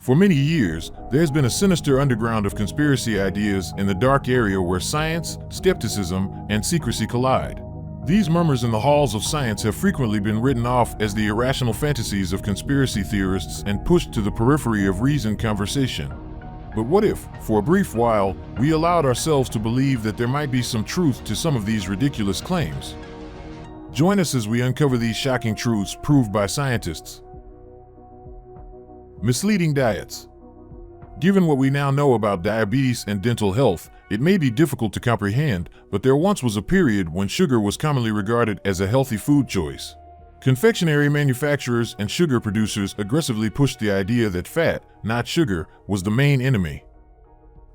For many years, there's been a sinister underground of conspiracy ideas in the dark area where science, skepticism, and secrecy collide. These murmurs in the halls of science have frequently been written off as the irrational fantasies of conspiracy theorists and pushed to the periphery of reasoned conversation. But what if, for a brief while, we allowed ourselves to believe that there might be some truth to some of these ridiculous claims? Join us as we uncover these shocking truths proved by scientists. Misleading diets. Given what we now know about diabetes and dental health, it may be difficult to comprehend, but there once was a period when sugar was commonly regarded as a healthy food choice. Confectionery manufacturers and sugar producers aggressively pushed the idea that fat, not sugar, was the main enemy.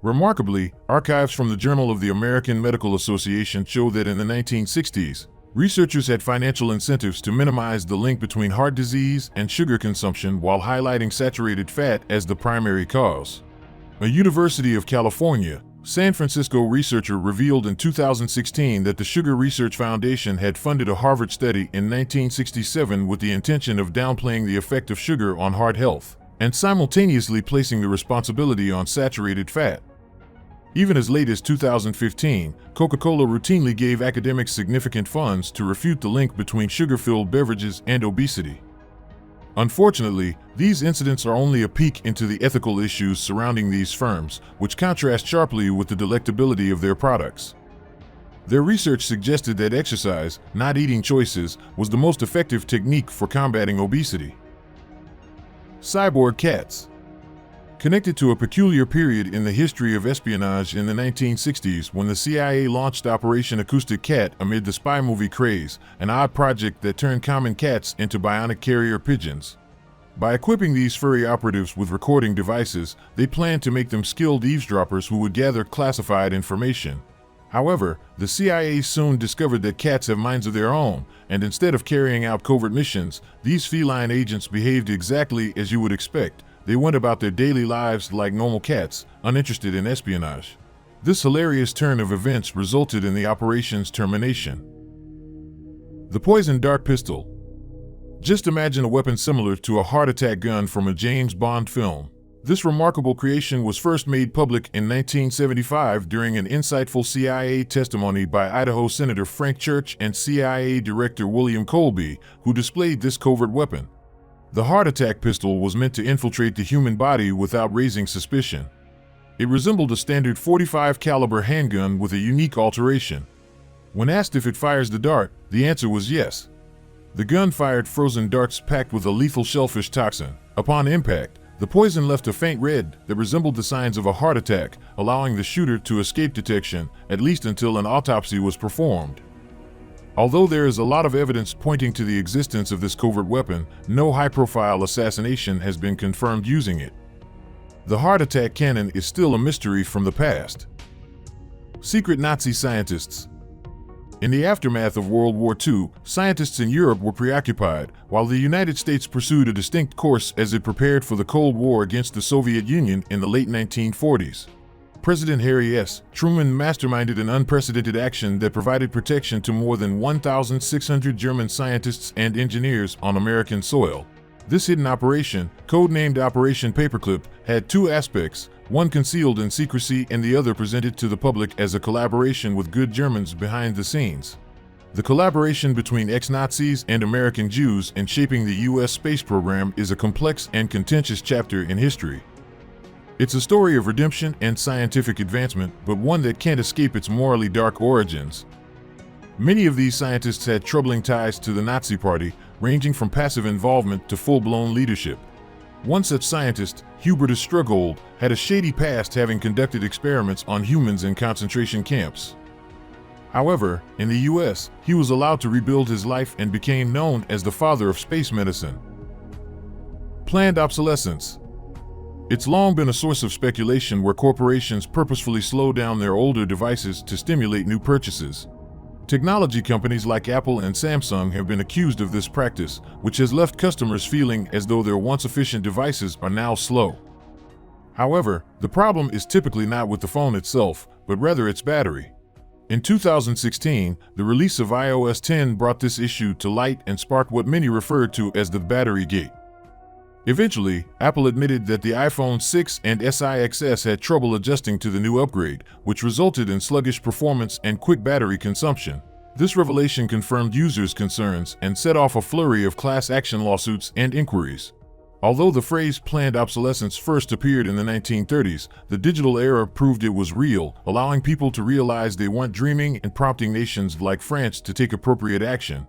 Remarkably, archives from the Journal of the American Medical Association show that in the 1960s, researchers had financial incentives to minimize the link between heart disease and sugar consumption while highlighting saturated fat as the primary cause. A University of California, San Francisco researcher revealed in 2016 that the Sugar Research Foundation had funded a Harvard study in 1967 with the intention of downplaying the effect of sugar on heart health, and simultaneously placing the responsibility on saturated fat. Even as late as 2015, Coca-Cola routinely gave academics significant funds to refute the link between sugar-filled beverages and obesity. Unfortunately, these incidents are only a peek into the ethical issues surrounding these firms, which contrast sharply with the delectability of their products. Their research suggested that exercise, not eating choices, was the most effective technique for combating obesity. Cyborg cats. Connected to a peculiar period in the history of espionage in the 1960s when the CIA launched Operation Acoustic Cat amid the spy movie craze, an odd project that turned common cats into bionic carrier pigeons. By equipping these furry operatives with recording devices, they planned to make them skilled eavesdroppers who would gather classified information. However, the CIA soon discovered that cats have minds of their own, and instead of carrying out covert missions, these feline agents behaved exactly as you would expect. They went about their daily lives like normal cats, uninterested in espionage. This hilarious turn of events resulted in the operation's termination. The poison dart pistol. Just imagine a weapon similar to a heart attack gun from a James Bond film. This remarkable creation was first made public in 1975 during an insightful CIA testimony by Idaho Senator Frank Church and CIA Director William Colby, who displayed this covert weapon. The heart attack pistol was meant to infiltrate the human body without raising suspicion. It resembled a standard .45 caliber handgun with a unique alteration. When asked if it fires the dart, the answer was yes. The gun fired frozen darts packed with a lethal shellfish toxin. Upon impact, the poison left a faint red that resembled the signs of a heart attack, allowing the shooter to escape detection, at least until an autopsy was performed. Although there is a lot of evidence pointing to the existence of this covert weapon, no high-profile assassination has been confirmed using it. The heart attack cannon is still a mystery from the past. Secret Nazi scientists. In the aftermath of World War II, scientists in Europe were preoccupied, while the United States pursued a distinct course as it prepared for the Cold War against the Soviet Union in the late 1940s. President Harry S. Truman masterminded an unprecedented action that provided protection to more than 1,600 German scientists and engineers on American soil. This hidden operation, codenamed Operation Paperclip, had two aspects, one concealed in secrecy and the other presented to the public as a collaboration with good Germans behind the scenes. The collaboration between ex-Nazis and American Jews in shaping the U.S. space program is a complex and contentious chapter in history. It's a story of redemption and scientific advancement, but one that can't escape its morally dark origins. Many of these scientists had troubling ties to the Nazi Party, ranging from passive involvement to full-blown leadership. One such scientist, Hubertus Strugold, had a shady past, having conducted experiments on humans in concentration camps. However, in the US, he was allowed to rebuild his life and became known as the father of space medicine. Planned obsolescence. It's long been a source of speculation where corporations purposefully slow down their older devices to stimulate new purchases. Technology companies like Apple and Samsung have been accused of this practice, which has left customers feeling as though their once efficient devices are now slow. However, the problem is typically not with the phone itself, but rather its battery. In 2016, the release of iOS 10 brought this issue to light and sparked what many referred to as the battery gate. Eventually, Apple admitted that the iPhone 6 and SE XS had trouble adjusting to the new upgrade, which resulted in sluggish performance and quick battery consumption. This revelation confirmed users' concerns and set off a flurry of class action lawsuits and inquiries. Although the phrase planned obsolescence first appeared in the 1930s, the digital era proved it was real, allowing people to realize they weren't dreaming and prompting nations like France to take appropriate action.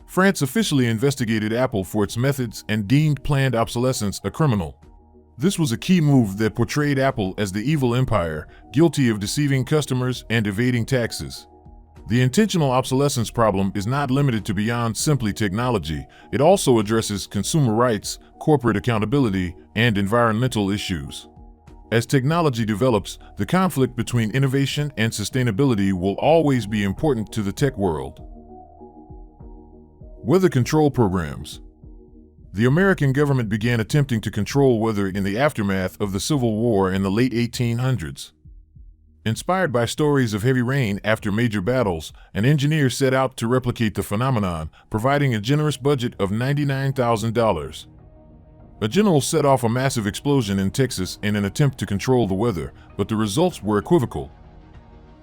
France officially investigated Apple for its methods and deemed planned obsolescence a criminal. This was a key move that portrayed Apple as the evil empire, guilty of deceiving customers and evading taxes. The intentional obsolescence problem is not limited to beyond simply technology. It also addresses consumer rights, corporate accountability, and environmental issues. As technology develops, the conflict between innovation and sustainability will always be important to the tech world. Weather control programs. The American government began attempting to control weather in the aftermath of the Civil War in the late 1800s. Inspired by stories of heavy rain after major battles, an engineer set out to replicate the phenomenon, providing a generous budget of $99,000. A general set off a massive explosion in Texas in an attempt to control the weather, but the results were equivocal.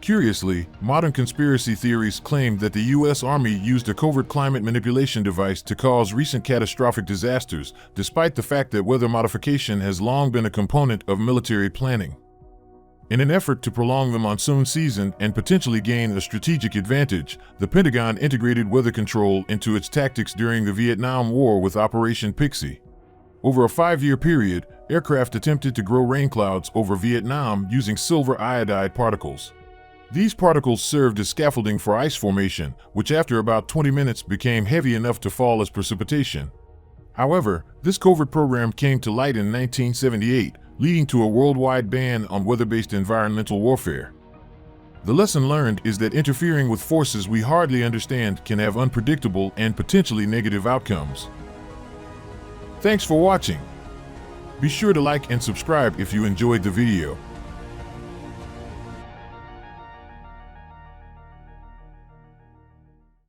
Curiously, modern conspiracy theories claim that the U.S. Army used a covert climate manipulation device to cause recent catastrophic disasters, despite the fact that weather modification has long been a component of military planning. In an effort to prolong the monsoon season and potentially gain a strategic advantage, the Pentagon integrated weather control into its tactics during the Vietnam War with Operation Pixie. Over a 5-year period, aircraft attempted to grow rain clouds over Vietnam using silver iodide particles. These particles served as scaffolding for ice formation, which after about 20 minutes became heavy enough to fall as precipitation. However, this covert program came to light in 1978, leading to a worldwide ban on weather-based environmental warfare. The lesson learned is that interfering with forces we hardly understand can have unpredictable and potentially negative outcomes. Thanks for watching. Be sure to like and subscribe if you enjoyed the video.